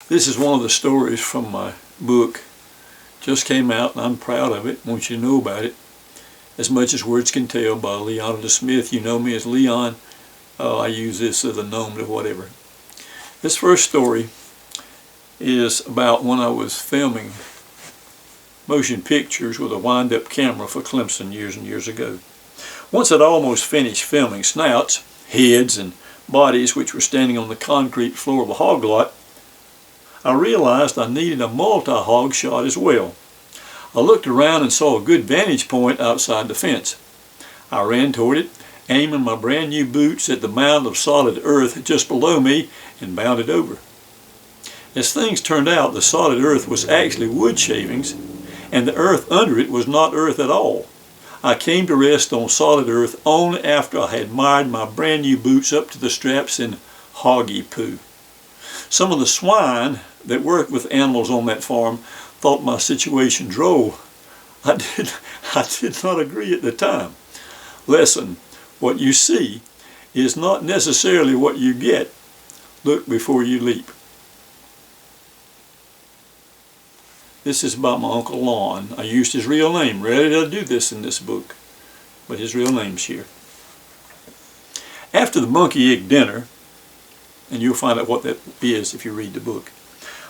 This is one of the stories from my book. Just came out and I'm proud of it. Want you to know about it. As Much as Words Can Tell by Leonida Smith. You know me as Leon. I use this as a gnome to whatever. This first story is about when I was filming motion pictures with a wind-up camera for Clemson years and years ago. Once I'd almost finished filming snouts, heads, and bodies which were standing on the concrete floor of a hog lot, I realized I needed a multi-hog shot as well. I looked around and saw a good vantage point outside the fence. I ran toward it, aiming my brand new boots at the mound of solid earth just below me, and bounded over. As things turned out, the solid earth was actually wood shavings, and the earth under it was not earth at all. I came to rest on solid earth only after I had mired my brand new boots up to the straps in hoggy poo. Some of the swine that worked with animals on that farm thought my situation droll. I did not agree at the time. Lesson: what you see is not necessarily what you get. Look before you leap. This is about my Uncle Lon. I used his real name. Rarely did I do this in this book, but his real name's here. After the monkey egg dinner, and you'll find out what that is if you read the book,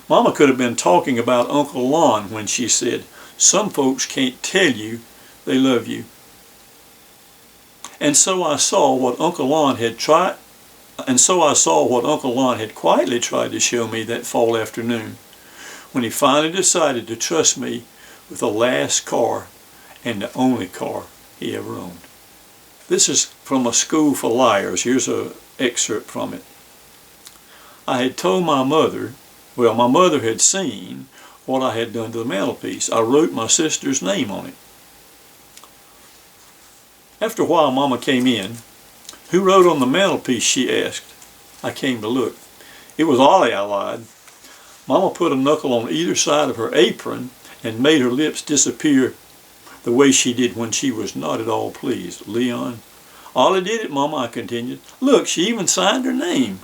Mama could have been talking about Uncle Lon when she said, "Some folks can't tell you they love you." And so I saw what Uncle Lon had quietly tried to show me that fall afternoon, when he finally decided to trust me with the last car and the only car he ever owned. This is from A School for Liars. Here's an excerpt from it. I had told my mother, my mother had seen what I had done to the mantelpiece. I wrote my sister's name on it. After a while, Mama came in. "Who wrote on the mantelpiece?" she asked. I came to look. "It was Ollie," I lied. Mama put a knuckle on either side of her apron and made her lips disappear the way she did when she was not at all pleased. "Leon." "Ollie did it, Mama," I continued. "Look, she even signed her name."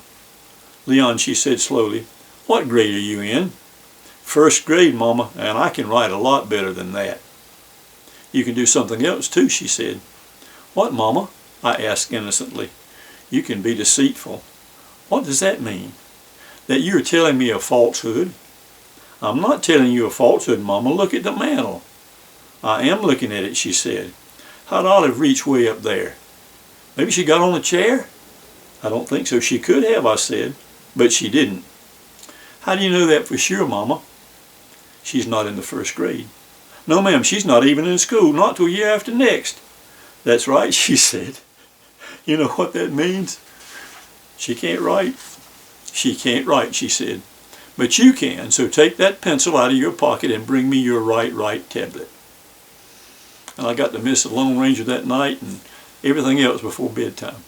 "Leon," she said slowly, "what grade are you in?" "First grade, Mama, and I can write a lot better than that." "You can do something else too," she said. "What, Mama?" I asked innocently. "You can be deceitful." "What does that mean?" "That you're telling me a falsehood." "I'm not telling you a falsehood, Mama. Look at the mantel." "I am looking at it," she said. "How'd Olive reach way up there?" "Maybe she got on a chair?" "I don't think so. She could have," I said, "but she didn't." "How do you know that for sure, Mama?" "She's not in the first grade." "No, ma'am, she's not even in school, not till year after next." "That's right," she said. "You know what that means?" "She can't write." "She can't write," she said. "But you can, so take that pencil out of your pocket and bring me your right tablet." And I got to miss the Lone Ranger that night and everything else before bedtime.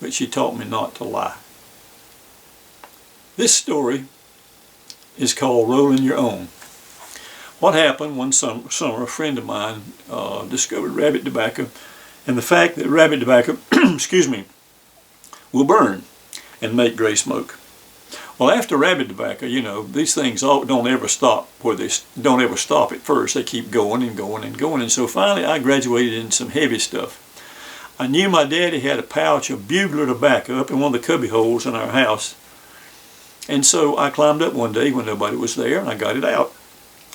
But she taught me not to lie. This story is called Rolling Your Own. What happened one summer, a friend of mine discovered rabbit tobacco, and the fact that rabbit tobacco, will burn and make gray smoke. Well, after rabbit tobacco, these things don't ever stop don't ever stop at first. They keep going and going and going. And so finally I graduated in some heavy stuff. I knew my daddy had a pouch of bugler tobacco up in one of the cubby holes in our house. And so I climbed up one day when nobody was there and I got it out.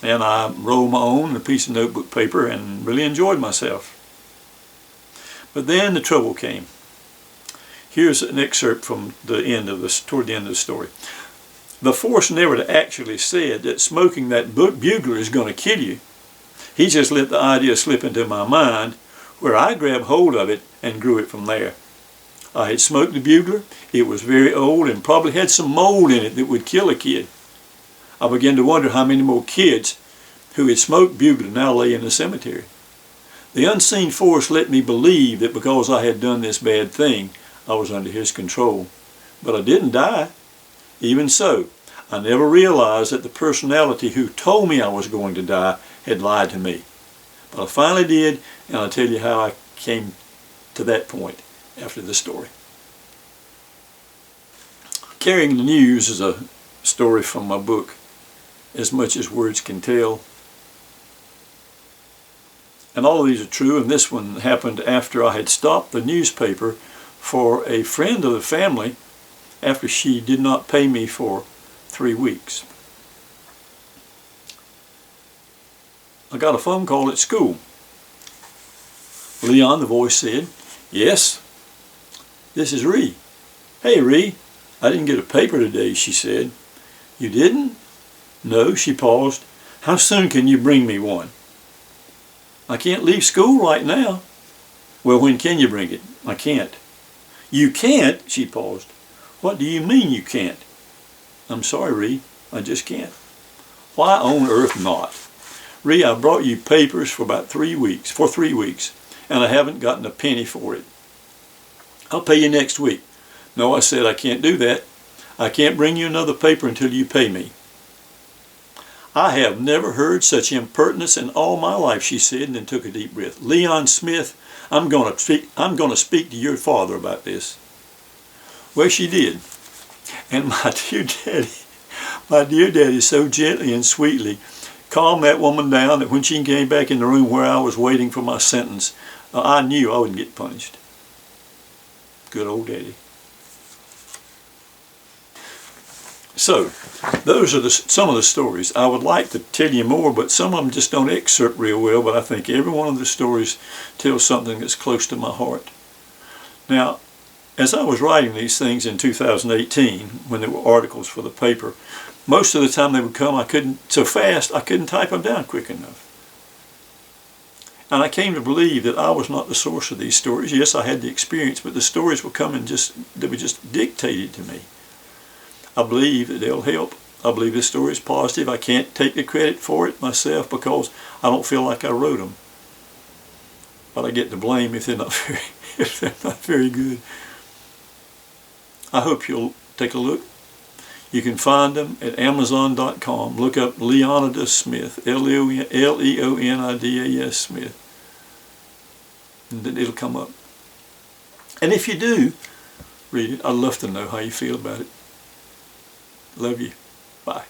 And I rolled my own in a piece of notebook paper and really enjoyed myself. But then the trouble came. Here's an excerpt from toward the end of the story. The force never actually said that smoking that bugler is going to kill you. He just let the idea slip into my mind, where I grabbed hold of it and grew it from there. I had smoked the bugler. It was very old and probably had some mold in it that would kill a kid. I began to wonder how many more kids who had smoked bugler now lay in the cemetery. The unseen force let me believe that because I had done this bad thing, I was under his control. But I didn't die. Even so, I never realized that the personality who told me I was going to die had lied to me. But I finally did, and I'll tell you how I came to that point after the story. Carrying the news is a story from my book, As Much as Words Can Tell. And all of these are true, and this one happened after I had stopped the newspaper for a friend of the family after she did not pay me for 3 weeks. I got a phone call at school. Leon, the voice said, "Yes, this is Ree." "Hey, Ree, I didn't get a paper today," she said. "You didn't?" "No," she paused. "How soon can you bring me one?" "I can't leave school right now." "Well, when can you bring it?" "I can't." "You can't?" She paused. "What do you mean you can't?" "I'm sorry, Ree, I just can't." "Why on earth not?" "Ree, I brought you papers for 3 weeks, and I haven't gotten a penny for it." "I'll pay you next week." "No," I said, "I can't do that. I can't bring you another paper until you pay me." "I have never heard such impertinence in all my life," she said, and then took a deep breath. "Leon Smith, I'm going to speak to your father about this." Well, she did. And my dear daddy so gently and sweetly calmed that woman down that when she came back in the room where I was waiting for my sentence, I knew I wouldn't get punished. Good old daddy. So, those are some of the stories. I would like to tell you more, but some of them just don't excerpt real well, but I think every one of the stories tells something that's close to my heart. Now, as I was writing these things in 2018, when there were articles for the paper, most of the time they would come, I couldn't type them down quick enough. And I came to believe that I was not the source of these stories. Yes, I had the experience, but the stories were coming they were just dictated to me. I believe that they'll help. I believe this story is positive. I can't take the credit for it myself because I don't feel like I wrote them. But I get the blame if they're not very good. I hope you'll take a look. You can find them at Amazon.com. Look up Leonidas Smith, Leonidas Smith. And then it'll come up. And if you do read it, I'd love to know how you feel about it. Love you. Bye.